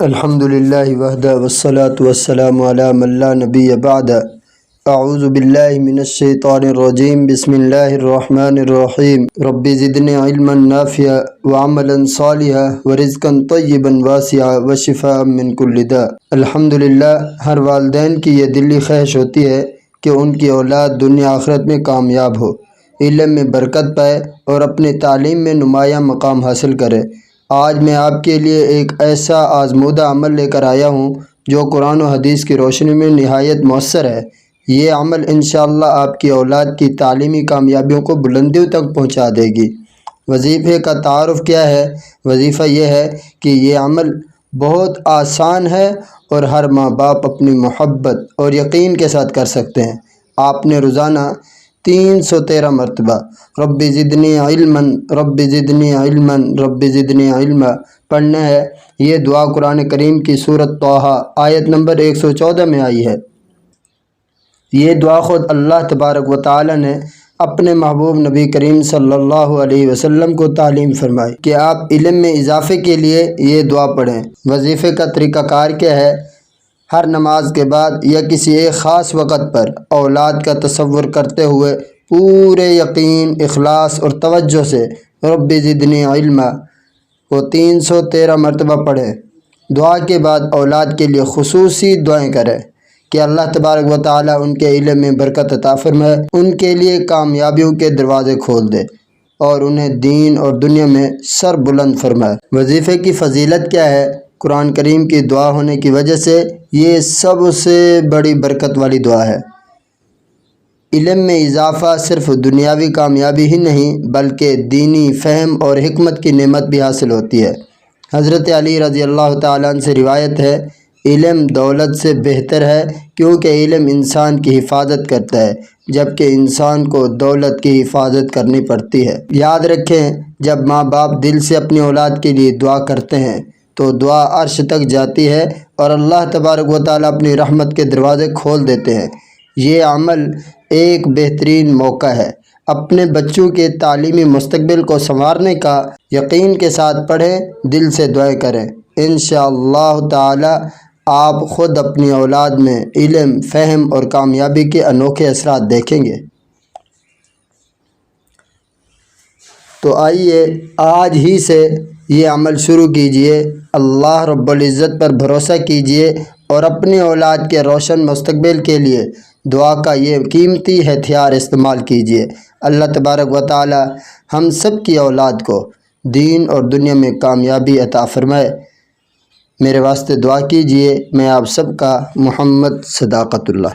الحمد للہ وحدہ والصلاة والسلام علی من لا نبی بعد اعوذ باللہ من الشیطان الرجیم بسم اللہ الرحمن الرحیم رب زدنی علما نافعا وعملا صالحا ورزقا طیبا واسعا وشفاء من کل داء۔ الحمدللہ ہر والدین کی یہ دلی خواہش ہوتی ہے کہ ان کی اولاد دنیا آخرت میں کامیاب ہو، علم میں برکت پائے اور اپنی تعلیم میں نمایاں مقام حاصل کرے۔ آج میں آپ کے لیے ایک ایسا آزمودہ عمل لے کر آیا ہوں جو قرآن و حدیث کی روشنی میں نہایت مؤثر ہے۔ یہ عمل انشاءاللہ آپ کی اولاد کی تعلیمی کامیابیوں کو بلندیوں تک پہنچا دے گی۔ وظیفے کا تعارف کیا ہے؟ وظیفہ یہ ہے کہ یہ عمل بہت آسان ہے اور ہر ماں باپ اپنی محبت اور یقین کے ساتھ کر سکتے ہیں۔ آپ نے روزانہ 313 مرتبہ رب زدنی علما رب زدنی علما رب زدنی علما پڑھنا ہے۔ یہ دعا قرآن کریم کی سورۃ طٰہٰ آیت نمبر 114 میں آئی ہے۔ یہ دعا خود اللہ تبارک و تعالی نے اپنے محبوب نبی کریم صلی اللہ علیہ وسلم کو تعلیم فرمائی کہ آپ علم میں اضافے کے لیے یہ دعا پڑھیں۔ وظیفے کا طریقہ کار کیا ہے؟ ہر نماز کے بعد یا کسی ایک خاص وقت پر اولاد کا تصور کرتے ہوئے پورے یقین، اخلاص اور توجہ سے رب زدنی علما کو 313 مرتبہ پڑھیں۔ دعا کے بعد اولاد کے لیے خصوصی دعائیں کریں کہ اللہ تبارک و تعالی ان کے علم میں برکت عطا فرمائے، ان کے لیے کامیابیوں کے دروازے کھول دے اور انہیں دین اور دنیا میں سر بلند فرمائے۔ وظیفے کی فضیلت کیا ہے؟ قرآن کریم کی دعا ہونے کی وجہ سے یہ سب سے بڑی برکت والی دعا ہے۔ علم میں اضافہ صرف دنیاوی کامیابی ہی نہیں بلکہ دینی فہم اور حکمت کی نعمت بھی حاصل ہوتی ہے۔ حضرت علی رضی اللہ تعالیٰ عنہ سے روایت ہے، علم دولت سے بہتر ہے کیونکہ علم انسان کی حفاظت کرتا ہے جبکہ انسان کو دولت کی حفاظت کرنی پڑتی ہے۔ یاد رکھیں، جب ماں باپ دل سے اپنی اولاد کے لیے دعا کرتے ہیں تو دعا عرش تک جاتی ہے اور اللہ تبارک و تعالیٰ اپنی رحمت کے دروازے کھول دیتے ہیں۔ یہ عمل ایک بہترین موقع ہے اپنے بچوں کے تعلیمی مستقبل کو سنوارنے کا۔ یقین کے ساتھ پڑھیں، دل سے دعائیں کریں، انشاءاللہ تعالی آپ خود اپنی اولاد میں علم، فہم اور کامیابی کے انوکھے اثرات دیکھیں گے۔ تو آئیے آج ہی سے یہ عمل شروع کیجئے، اللہ رب العزت پر بھروسہ کیجئے اور اپنی اولاد کے روشن مستقبل کے لیے دعا کا یہ قیمتی ہتھیار استعمال کیجئے۔ اللہ تبارک و تعالی ہم سب کی اولاد کو دین اور دنیا میں کامیابی عطا فرمائے۔ میرے واسطے دعا کیجئے۔ میں آپ سب کا محمد صداقت اللہ۔